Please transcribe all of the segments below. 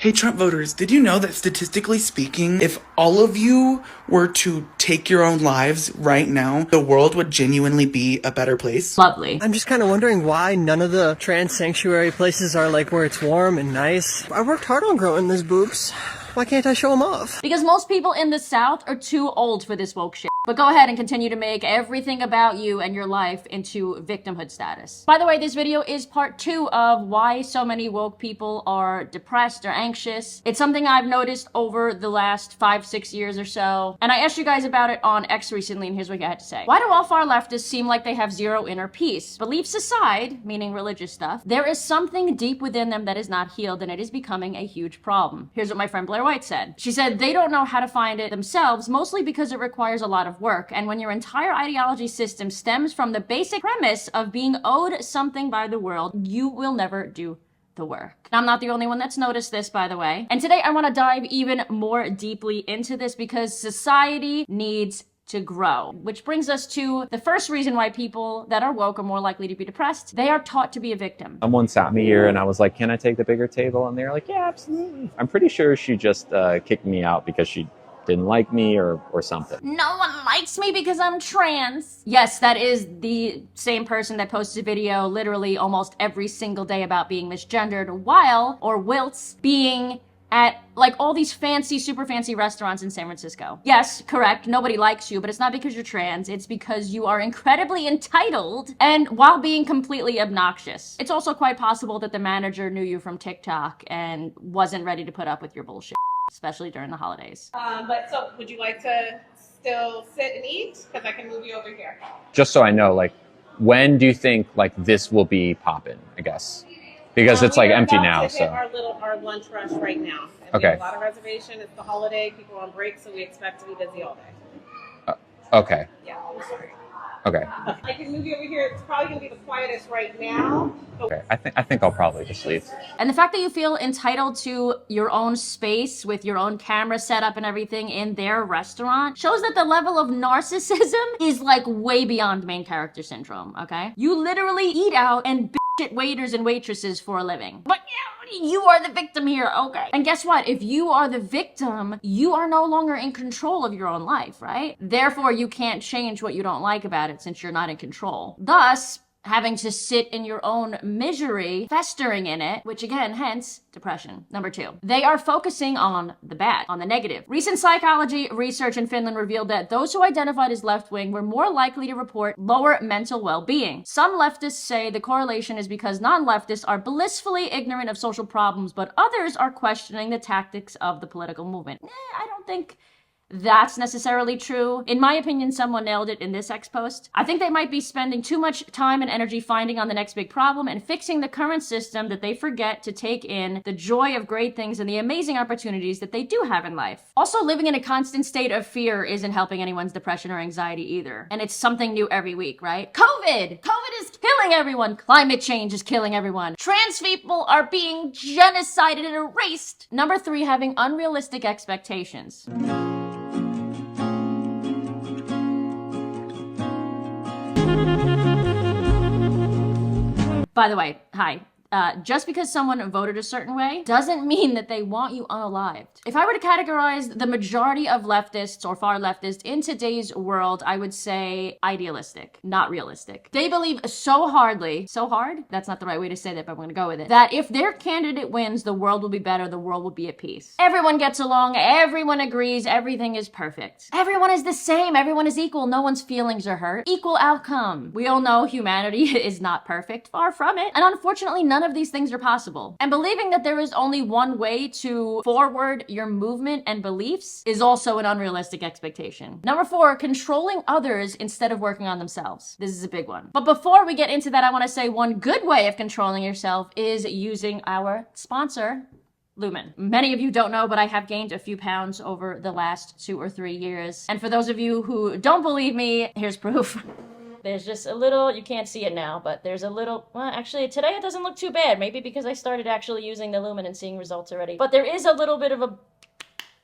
Hey Trump voters, did you know that statistically speaking, if all of you were to take your own lives right now, the world would genuinely be a better place? Lovely. I'm just kind of wondering why none of the trans sanctuary places are like where it's warm and nice. I worked hard on growing those boobs. Why can't I show them off? Because most people in the South are too old for this woke shit. But go ahead and continue to make everything about you and your life into victimhood status. By the way, this video is part 2 of why so many woke people are depressed or anxious. It's something I've noticed over the last 5-6 years or so. And I asked you guys about it on X recently, and here's what I had to say. Why do all far leftists seem like they have zero inner peace? Beliefs aside, meaning religious stuff, there is something deep within them that is not healed, and it is becoming a huge problem. Here's what my friend Blair White said. She said they don't know how to find it themselves, mostly because it requires a lot of work. And when your entire ideology system stems from the basic premise of being owed something by the world, you will never do the work. Now, I'm not the only one that's noticed this, by the way. And today I want to dive even more deeply into this because society needs to grow. Which brings us to the first reason why people that are woke are more likely to be depressed. They are taught to be a victim. Someone sat me here and I was like, can I take the bigger table? And they were like, yeah, absolutely. I'm pretty sure she just kicked me out because she didn't like me or something. No one likes me because I'm trans. Yes, that is the same person that posts a video literally almost every single day about being misgendered whilst being at like all these fancy, super fancy restaurants in San Francisco. Yes, correct, nobody likes you, but it's not because you're trans, it's because you are incredibly entitled and while being completely obnoxious. It's also quite possible that the manager knew you from TikTok and wasn't ready to put up with your bullshit, especially during the holidays. But so would you like to still sit and eat? Because I can move you over here. Just so I know, like, when do you think like this will be popping, I guess? Because it's like empty now, to so. our lunch rush right now. And Okay. We have a lot of reservation. It's the holiday. People are on break, so we expect to be busy all day. Okay. Yeah, I'm sorry. Okay. I can move you over here. It's probably gonna be the quietest right now. Okay. I think I'll probably just leave. And the fact that you feel entitled to your own space with your own camera setup and everything in their restaurant shows that the level of narcissism is like way beyond main character syndrome, okay? You literally eat out and bitch at waiters and waitresses for a living. But yeah, you are the victim here, okay? And guess what? If you are the victim, you are no longer in control of your own life, right? Therefore, you can't change what you don't like about it since you're not in control. Thus, having to sit in your own misery, festering in it, which again, hence depression. Number 2, they are focusing on the bad, on the negative. Recent psychology research in Finland revealed that those who identified as left-wing were more likely to report lower mental well-being. Some leftists say the correlation is because non-leftists are blissfully ignorant of social problems, but others are questioning the tactics of the political movement. I don't think that's necessarily true. In my opinion, someone nailed it in this X post. I think they might be spending too much time and energy finding on the next big problem and fixing the current system that they forget to take in the joy of great things and the amazing opportunities that they do have in life. Also, living in a constant state of fear isn't helping anyone's depression or anxiety either. And it's something new every week, right? COVID! COVID is killing everyone! Climate change is killing everyone! Trans people are being genocided and erased! Number 3, having unrealistic expectations. By the way, hi. Just because someone voted a certain way doesn't mean that they want you unalived. If I were to categorize the majority of leftists or far leftists in today's world, I would say idealistic, not realistic. They believe so hard? That's not the right way to say that, but I'm gonna go with it. That if their candidate wins, the world will be better, the world will be at peace. Everyone gets along, everyone agrees, everything is perfect. Everyone is the same, everyone is equal, no one's feelings are hurt. Equal outcome. We all know humanity is not perfect, far from it. And unfortunately, none of these things are possible. And believing that there is only one way to forward your movement and beliefs is also an unrealistic expectation. Number 4, controlling others instead of working on themselves. This is a big one. But before we get into that, I want to say one good way of controlling yourself is using our sponsor, Lumen. Many of you don't know, but I have gained a few pounds over the last 2 or 3 years. And for those of you who don't believe me, here's proof. There's just a little, you can't see it now, but there's a little, well, actually today it doesn't look too bad. Maybe because I started actually using the Lumen and seeing results already. But there is a little bit of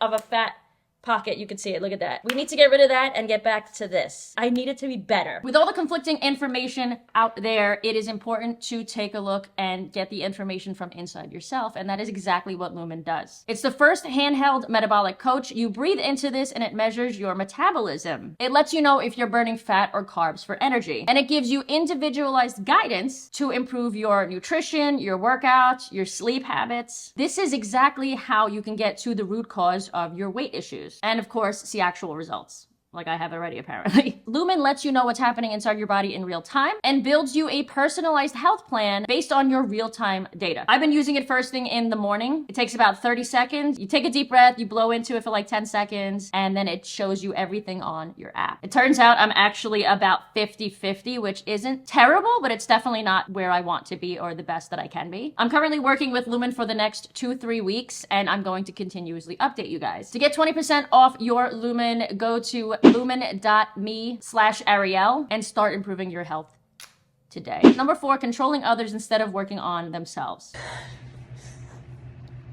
a fat pocket. You can see it. Look at that. We need to get rid of that and get back to this. I need it to be better. With all the conflicting information out there, it is important to take a look and get the information from inside yourself. And that is exactly what Lumen does. It's the first handheld metabolic coach. You breathe into this and it measures your metabolism. It lets you know if you're burning fat or carbs for energy. And it gives you individualized guidance to improve your nutrition, your workouts, your sleep habits. This is exactly how you can get to the root cause of your weight issues. And of course, see actual results. Like I have already, apparently. Lumen lets you know what's happening inside your body in real time and builds you a personalized health plan based on your real-time data. I've been using it first thing in the morning. It takes about 30 seconds. You take a deep breath, you blow into it for like 10 seconds, and then it shows you everything on your app. It turns out I'm actually about 50-50, which isn't terrible, but it's definitely not where I want to be or the best that I can be. I'm currently working with Lumen for the next 2-3 weeks, and I'm going to continuously update you guys. To get 20% off your Lumen, go to lumen.me/Arielle and start improving your health today. Number 4, controlling others instead of working on themselves.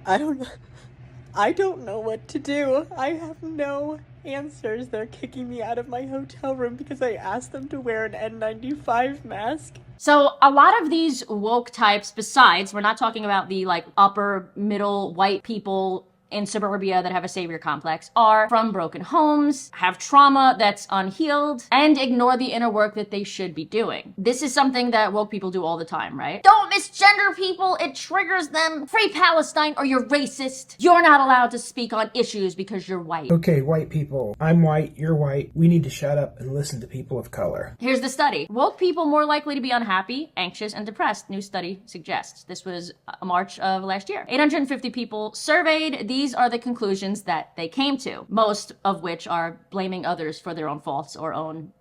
I don't know what to do. I have no answers. They're kicking me out of my hotel room because I asked them to wear an N95 mask. So a lot of these woke types, besides, we're not talking about the like upper middle white people in suburbia that have a savior complex, are from broken homes, have trauma that's unhealed, and ignore the inner work that they should be doing. This is something that woke people do all the time, right? Don't misgender people, it triggers them. Free Palestine or you're racist. You're not allowed to speak on issues because you're white. Okay, white people. I'm white, you're white. We need to shut up and listen to people of color. Here's the study. Woke people more likely to be unhappy, anxious, and depressed, new study suggests. This was March of last year. 850 people surveyed. These are the conclusions that they came to, most of which are blaming others for their own faults or own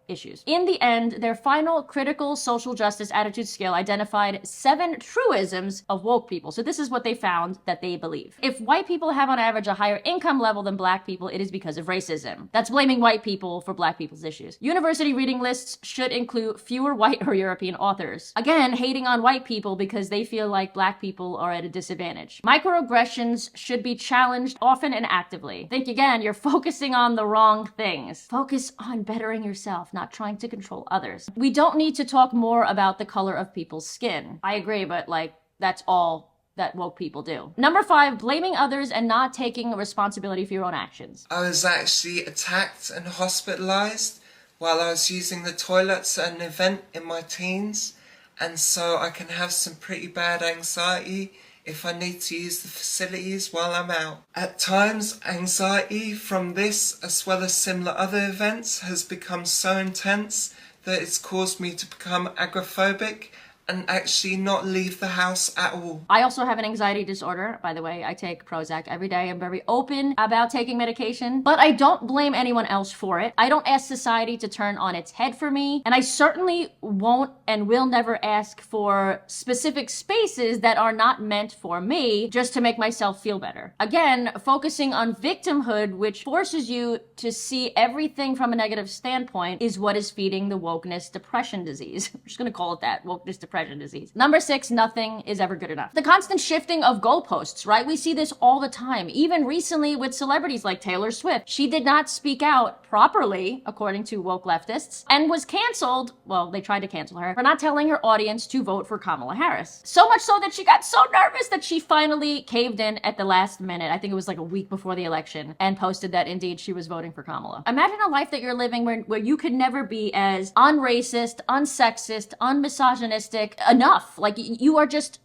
issues. In the end, their final critical social justice attitude scale identified 7 truisms of woke people. So this is what they found that they believe. If white people have on average a higher income level than black people, it is because of racism. That's blaming white people for black people's issues. University reading lists should include fewer white or European authors. Again, hating on white people because they feel like black people are at a disadvantage. Microaggressions should be challenged often and actively. Think again, you're focusing on the wrong things. Focus on bettering yourself, not trying to control others. We don't need to talk more about the color of people's skin. I agree, but like, that's all that woke people do. Number 5, blaming others and not taking responsibility for your own actions. I was actually attacked and hospitalized while I was using the toilets at an event in my teens, and so I can have some pretty bad anxiety if I need to use the facilities while I'm out. At times, anxiety from this, as well as similar other events, has become so intense that it's caused me to become agoraphobic and actually not leave the house at all. I also have an anxiety disorder, by the way. I take Prozac every day. I'm very open about taking medication, but I don't blame anyone else for it. I don't ask society to turn on its head for me, and I certainly won't and will never ask for specific spaces that are not meant for me just to make myself feel better. Again, focusing on victimhood, which forces you to see everything from a negative standpoint, is what is feeding the wokeness depression disease. I'm just gonna call it that, wokeness depression disease. Number 6, nothing is ever good enough. The constant shifting of goalposts, right? We see this all the time, even recently with celebrities like Taylor Swift. She did not speak out properly, according to woke leftists, and was canceled. Well, they tried to cancel her for not telling her audience to vote for Kamala Harris. So much so that she got so nervous that she finally caved in at the last minute. I think it was like a week before the election, and posted that indeed she was voting for Kamala. Imagine a life that you're living where you could never be as unracist, unsexist, unmisogynistic enough. Like, you are just...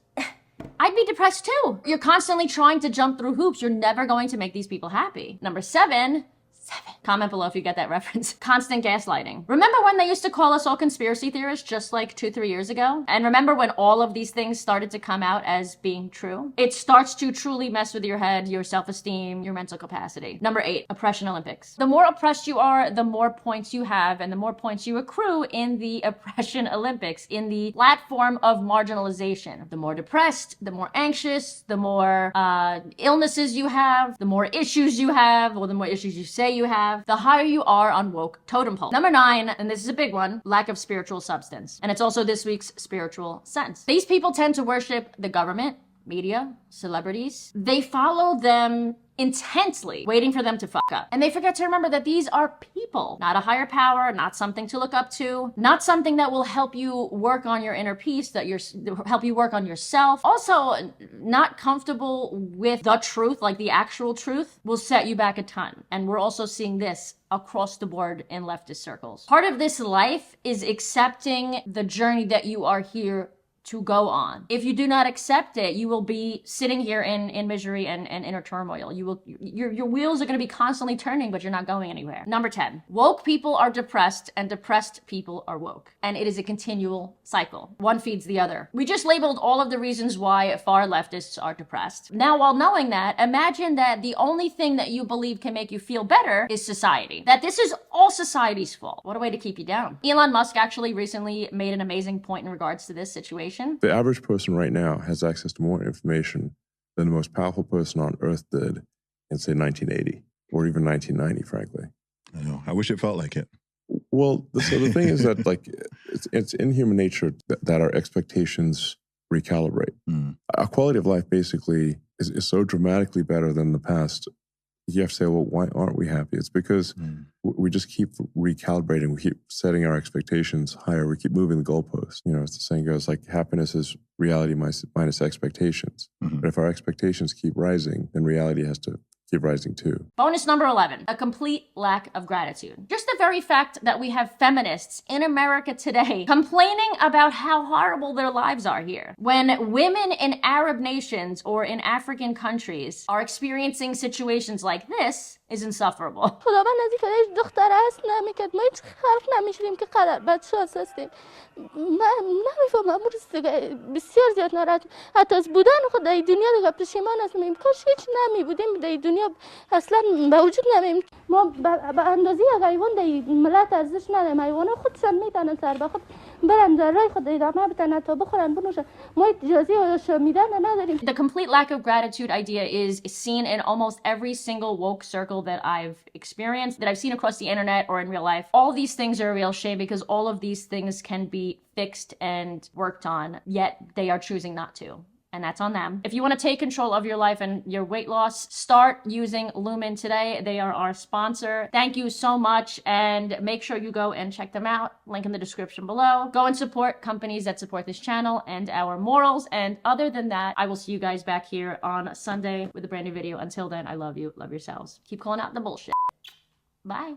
I'd be depressed too. You're constantly trying to jump through hoops. You're never going to make these people happy. Number 7. Comment below if you get that reference. Constant gaslighting. Remember when they used to call us all conspiracy theorists just like 2-3 years ago? And remember when all of these things started to come out as being true? It starts to truly mess with your head, your self-esteem, your mental capacity. Number 8, oppression Olympics. The more oppressed you are, the more points you have, and the more points you accrue in the oppression Olympics, in the platform of marginalization. The more depressed, the more anxious, the more illnesses you have, the more issues you have, or the more issues you say you have, the higher you are on woke totem pole. Number 9, and this is a big one, lack of spiritual substance. And it's also this week's spiritual sense. These people tend to worship the government, media, celebrities. They follow them intensely waiting for them to fuck up. And they forget to remember that these are people, not a higher power, not something to look up to, not something that will help you work on your inner peace, help you work on yourself. Also, not comfortable with the truth, like the actual truth, will set you back a ton. And we're also seeing this across the board in leftist circles. Part of this life is accepting the journey that you are here to go on. If you do not accept it, you will be sitting here in misery and inner turmoil. Your wheels are going to be constantly turning, but you're not going anywhere. Number 10, woke people are depressed and depressed people are woke. And it is a continual cycle. One feeds the other. We just labeled all of the reasons why far leftists are depressed. Now, while knowing that, imagine that the only thing that you believe can make you feel better is society. That this is all society's fault. What a way to keep you down. Elon Musk actually recently made an amazing point in regards to this situation. The average person right now has access to more information than the most powerful person on earth did in, say, 1980 or even 1990, frankly. I know. I wish it felt like it. Well, so the thing is that, like, it's in human nature that our expectations recalibrate. Our quality of life basically is so dramatically better than the past. You have to say, well, why aren't we happy? It's because we just keep recalibrating. We keep setting our expectations higher. We keep moving the goalposts. You know, as the saying goes, like, happiness is reality minus expectations. But if our expectations keep rising, then reality has to keep rising too. Bonus number 11, a complete lack of gratitude. Just the very fact that we have feminists in America today complaining about how horrible their lives are here, when women in Arab nations or in African countries are experiencing situations like this, is insufferable. خداوند از اینکه هیچ دختر هست نمیکرد ما هیچ خلق نمیشیم که قدر بچه هستیم من نمیفهمم بسیار زیاد ناراحت حتی از بودن خود در دنیا دیگه پشیمان هستم کاش هیچ نمی بودیم در دنیا اصلا به وجود نمیم ما به اندازه یک حیوان در ملت ارزش نداریم حیوان خودشان میتونن سر به خود برن در راه خود ادامه بدن تا بخورن بنوشن ما اجازه شمیدن نداریم. The complete lack of gratitude idea is seen in almost every single woke circle that I've experienced, that I've seen across the internet or in real life. All these things are a real shame because all of these things can be fixed and worked on, yet they are choosing not to. And that's on them. If you want to take control of your life and your weight loss, start using Lumen today. They are our sponsor. Thank you so much. And make sure you go and check them out. Link in the description below. Go and support companies that support this channel and our morals. And other than that, I will see you guys back here on Sunday with a brand new video. Until then, I love you. Love yourselves. Keep calling out the bullshit. Bye.